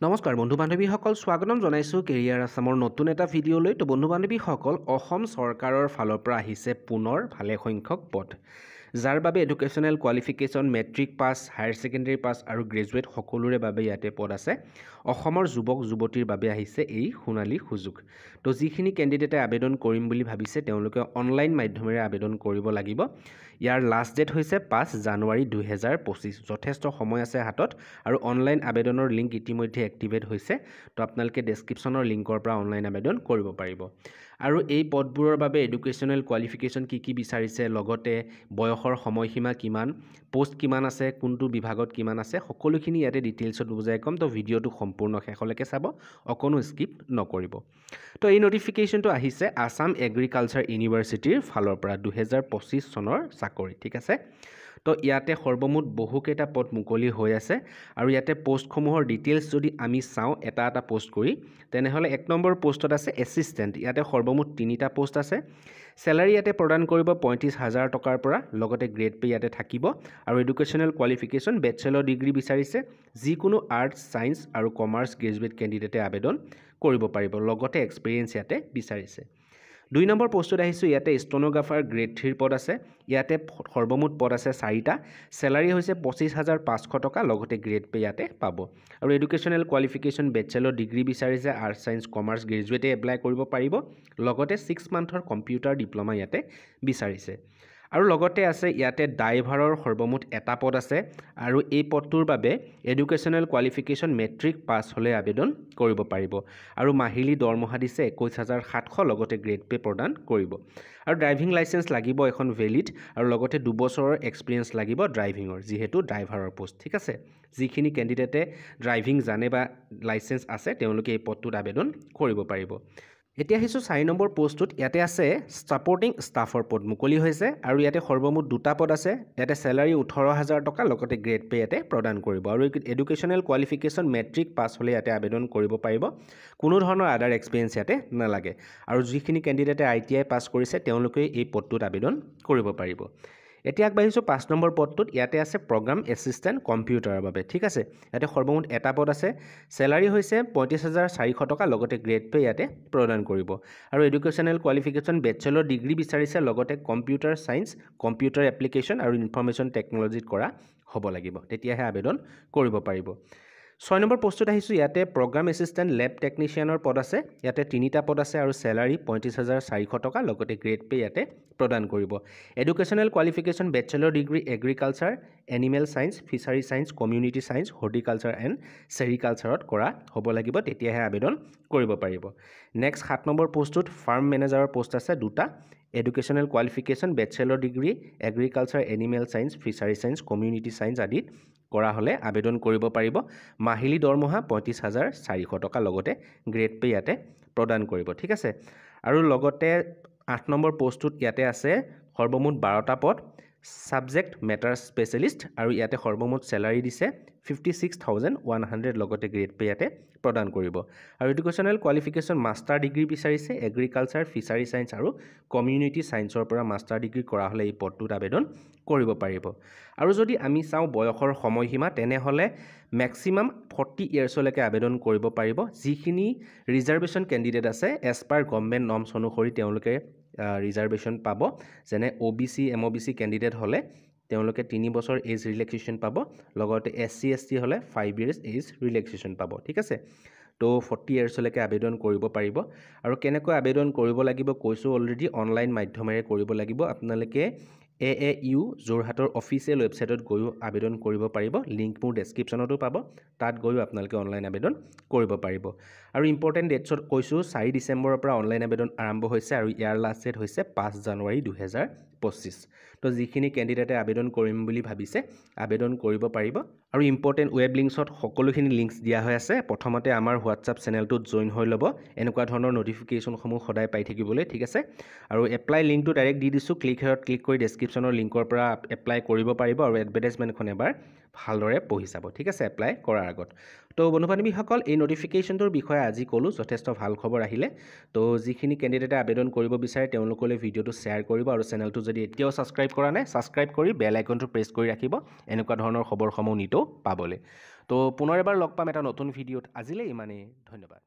নমস্কাৰ বন্ধু বান্ধৱীসকল স্বাগতম জনাইছোঁ কেৰিয়াৰ আছামৰ নতুন এটা ভিডিঅ'লৈ তো বন্ধু বান্ধৱীসকল অসম চৰকাৰৰ ফালৰ পৰা আহিছে পুনৰ ভালেসংখ্যক পদ যাৰ বাবে educational qualification matric pass higher secondary pass আৰু গ্ৰেজুৱেট সকলোৰে বাবে ইয়াতে পদ আছে অসমৰ যুৱক যুৱতীৰ বাবে আহিছে এই সোণালী সুযোগ তো যিখিনি কেণ্ডিডেটে আবেদন কৰিম বুলি ভাবিছে তেওঁলোকে অনলাইন মাধ্যমেৰে আবেদন কৰিব লাগিব ইয়াৰ লাষ্ট ডেট হৈছে 5 জানুৱাৰী 2025 যথেষ্ট সময় আছে হাতত আৰু অনলাইন আবেদনৰ লিংক ইতিমধ্যে এক্টিভেট হৈছে তো আপোনালোকে ডেছক্ৰিপশ্যনৰ লিংকৰ পৰা অনলাইন আবেদন কৰিব পাৰিব আৰু এই পদবোৰৰ বাবে এডুকেশ্যনেল কোৱালিফিকেশ্যন কি বিচাৰিছে লগতে বয়সৰ সময়সীমা কিমান পোষ্ট কিমান আছে কোনটো বিভাগত কিমান আছে সকলোখিনি ইয়াতে ডিটেইলছত বুজাই ক'ম তো ভিডিঅ'টো সম্পূৰ্ণ শেষলৈকে চাব অকণো স্কিপ নকৰিব তো এই নটিফিকেশ্যনটো আহিছে আসাম এগ্ৰিকালচাৰ ইউনিভাৰ্চিটিৰ ফালৰ পৰা 2025 চনৰ চাকৰি ঠিক আছে তো ইয়াতে সৰ্বমুঠ বহুকেইটা পদ মুকলি হৈ আছে আৰু ইয়াতে পোষ্টসমূহৰ ডিটেইলছ যদি আমি চাওঁ এটা পোষ্ট কৰি তেনেহ'লে 1 নম্বৰ পোষ্টত আছে এছিষ্টেণ্ট ইয়াতে সৰ্বমুঠ 3টা পোষ্ট আছে স্যালাৰি ইয়াতে প্ৰদান কৰিব 35,000 টকাৰ পৰা লগতে গ্ৰেড পে ইয়াতে থাকিব আৰু এডুকেশ্যনেল কোৱালিফিকেশ্যন বেচেলৰ ডিগ্ৰী বিচাৰিছে যিকোনো আৰ্টছ সায়েন্স আৰু কমাৰ্চ গ্ৰেজুৱেট কেণ্ডিডেটে আবেদন কৰিব পাৰিব লগতে এক্সপিৰিয়েন্স ইয়াতে বিচাৰিছে 2 নম্বৰ পোষ্টত আহিছো ইয়াতে ষ্টেনোগ্ৰাফাৰ গ্ৰেড 3 পদ আছে ইয়াতে সৰ্বমুঠ পদ আছে 4টা স্যালাৰি হৈছে 25,500 টকা লগতে গ্ৰেড পে ইয়াতে পাব আৰু এডুকেশ্যনেল কোৱালিফিকেশ্যন বেচেলৰ ডিগ্ৰী বিচাৰিছে আৰ্টছ সায়েন্স কমাৰ্চ গ্ৰেজুৱেটে এপ্লাই কৰিব পাৰিব লগতে 6 মান্থৰ কম্পিউটাৰ ডিপ্লোমা ইয়াতে বিচাৰিছে আৰু লগতে আছে ইয়াতে ড্ৰাইভাৰৰ সৰ্বমুঠ এটা পদ আছে আৰু এই পদটোৰ বাবে এডুকেশ্যনেল কোৱালিফিকেশ্যন মেট্ৰিক পাছ হ'লে আবেদন কৰিব পাৰিব আৰু মাহিলী দৰমহা দিছে 21,700 লগতে গ্ৰেড পে প্ৰদান কৰিব আৰু ড্ৰাইভিং লাইসেন্স লাগিব এখন ভেলিড আৰু লগতে 2 বছৰৰ এক্সপিৰিয়েন্স লাগিব ড্ৰাইভিঙৰ যিহেতু ড্ৰাইভাৰৰ পোষ্ট ঠিক আছে যিখিনি কেণ্ডিডেটে ড্ৰাইভিং জানে বা লাইসেন্স আছে তেওঁলোকে এই পদটোত আবেদন কৰিব পাৰিব এতিয়া আহিছো 4 নম্বৰ পোষ্টত ইয়াতে আছে সাপোৰ্টিং ষ্টাফৰ পদ মুকলি হৈছে আৰু ইয়াতে সৰ্বমুঠ 2টা পদ আছে ইয়াতে স্যালাৰি 18,000 টকা লগতে গ্ৰেড পে ইয়াতে প্ৰদান কৰিব আৰু এডুকেশ্যনেল কোৱালিফিকেশ্যন মেট্ৰিক পাছ হ'লে ইয়াতে আবেদন কৰিব পাৰিব কোনো ধৰণৰ আদাৰ এক্সপিৰিয়েন্স ইয়াতে নালাগে আৰু যিখিনি কেণ্ডিডেটে ITI পাছ কৰিছে তেওঁলোকে এই পদটোত আবেদন কৰিব পাৰিব এতিয়া আগবাঢ়িছো 5 নম্বৰ পদটোত ইয়াতে আছে প্ৰগ্ৰাম এছিষ্টেণ্ট কম্পিউটাৰৰ বাবে ঠিক আছে ইয়াতে সৰ্বমুঠ এটা পদ আছে স্যালাৰি হৈছে 35,400 টকা লগতে গ্ৰেড পে ইয়াতে প্ৰদান কৰিব আৰু এডুকেশ্যনেল কোৱালিফিকেশ্যন বেচেলৰ ডিগ্ৰী বিচাৰিছে লগতে কম্পিউটাৰ সায়েন্স কম্পিউটাৰ এপ্লিকেশ্যন আৰু ইনফৰমেশ্যন টেকনলজিত কৰা হ'ব লাগিব তেতিয়াহে আবেদন কৰিব পাৰিব 6 নম্বৰ পোষ্টত আহিছো ইয়াতে প্ৰগ্ৰাম এছিষ্টেণ্ট ল্যাব টেকনিচিয়ানৰ পদ আছে ইয়াতে 3টা পদ আছে আৰু স্যালাৰি 35,400 টকা লগতে গ্ৰেড পে ইয়াতে প্ৰদান কৰিব educational qualification bachelor degree agriculture animal science fishery science community science horticulture and সেৰিকালচাৰত কৰা হ'ব লাগিব তেতিয়াহে আবেদন কৰিব পাৰিব নেক্সট 7 নম্বৰ পোষ্টত ফাৰ্ম মেনেজাৰৰ পোষ্ট আছে 2টা educational qualification bachelor degree agriculture animal science fishery science community science আদিত কৰা হলে আবেদন কৰিব পাৰিব মাহিলী দৰমহা 35,400 টকা লগতে গ্ৰেড পে ইয়াতে প্ৰদান কৰিব ঠিক আছে আৰু লগতে 8 নম্বৰ পোষ্টত ইয়াতে আছে সৰ্বমুঠ 12টা পদ সাবজেক্ট মেটাৰ স্পেশালিষ্ট আৰু ইয়াতে সৰ্বমুঠ স্যালাৰি দিছে 56,100 লগতে গ্ৰেড পে ইয়াতে প্ৰদান কৰিব আৰু এডুকেশ্যনেল কোৱালিফিকেশ্যন মাষ্টাৰ ডিগ্ৰী বিচাৰিছে এগ্ৰিকালচাৰ ফিচাৰী সায়েন্স আৰু কমিউনিটি সায়েন্সৰ পৰা মাষ্টাৰ ডিগ্ৰী কৰা হলে এই পদটোত আবেদন কৰিব পাৰিব আৰু যদি আমি চাওঁ বয়সৰ সময়সীমা তেনেহলে ম্যাক্সিমাম 40 ইয়াৰ্ছলৈকে আবেদন কৰিব পাৰিব যিখিনি ৰিজাৰ্ভেশ্যন কেণ্ডিডেট আছে এজ পাৰ গভৰ্ণমেণ্ট নৰ্মছ অনুসৰি তেওঁলোকে ৰিজাৰ্ভেশ্যন পাব যেনে OBC MOBC কেণ্ডিডেট হলে তেওঁলোকে 3 বছৰ এজ ৰিলেক্সেশ্যন পাব লগতে SC ST হলে 5 ইয়াৰ্ছ এজ ৰিলেক্সেশ্যন পাব ঠিক আছে তো 40 ইয়াৰ্ছলৈকে আবেদন কৰিব পাৰিব আৰু কেনেকৈ আবেদন কৰিব লাগিব কৈছো অলৰেডি অনলাইন মাধ্যমেৰে কৰিব লাগিব আপোনালোকে AAU যোৰহাটৰ অফিচিয়েল ৱেবছাইটত গৈ আবেদন কৰিব পাৰিব লিংক মোৰ ডেছক্ৰিপশ্যনতো পাব তাত গৈ আপোনালোকে অনলাইন আবেদন কৰিব পাৰিব আৰু ইম্পৰ্টেন্ট ডেটছত কৈছো 4 ডিসেম্বৰৰ পৰা অনলাইন আবেদন আৰম্ভ হৈছে আৰু ইয়াৰ লাষ্ট ডেট হৈছে 5 জানুৱাৰী 2025 তো যিখিনি কেণ্ডিডেটে আবেদন কৰিম বুলি ভাবিছে আবেদন কৰিব পাৰিব আৰু ইম্পৰ্টেন্ট ৱেব লিংকছত সকলোখিনি লিংকছ দিয়া হৈ আছে প্ৰথমতে আমাৰ হোৱাটছআপ চেনেলটোত জয়েন হৈ ল'ব এনেকুৱা ধৰণৰ নটিফিকেশ্যনসমূহ সদায় পাই থাকিবলৈ ঠিক আছে আৰু এপ্লাই লিংকটো ডাইৰেক্ট দি দিছো ক্লিক হেৰত ক্লিক কৰি ডেছক্ৰিপশ্যনৰ লিংকৰ পৰা এপ্লাই কৰিব পাৰিব আৰু এডভাৰটাইজমেণ্টখন এবাৰ ভালদৰে পঢ়ি চাব ঠিক আছে এপ্লাই কৰাৰ আগত তো বন্ধু বান্ধৱীসকল এই নটিফিকেশ্যনটোৰ বিষয়ে আজি ক'লো যথেষ্ট ভাল খবৰ আহিলে তো যিখিনি কেণ্ডিডেটে আবেদন কৰিব বিচাৰে তেওঁলোকলৈ ভিডিঅ'টো শ্বেয়াৰ কৰিব আৰু চেনেলটো যদি এতিয়াও সাবস্ক্ৰাইব কৰা নাই সাবস্ক্ৰাইব কৰি বেল আইকনটো প্ৰেছ কৰি ৰাখিব এনেকুৱা ধৰণৰ খবৰসমূহ নিতৌ পাবলৈ তো পুনৰ এবাৰ লগ পাম এটা নতুন ভিডিঅ'ত। আজিলৈ ইমানেই, ধন্যবাদ।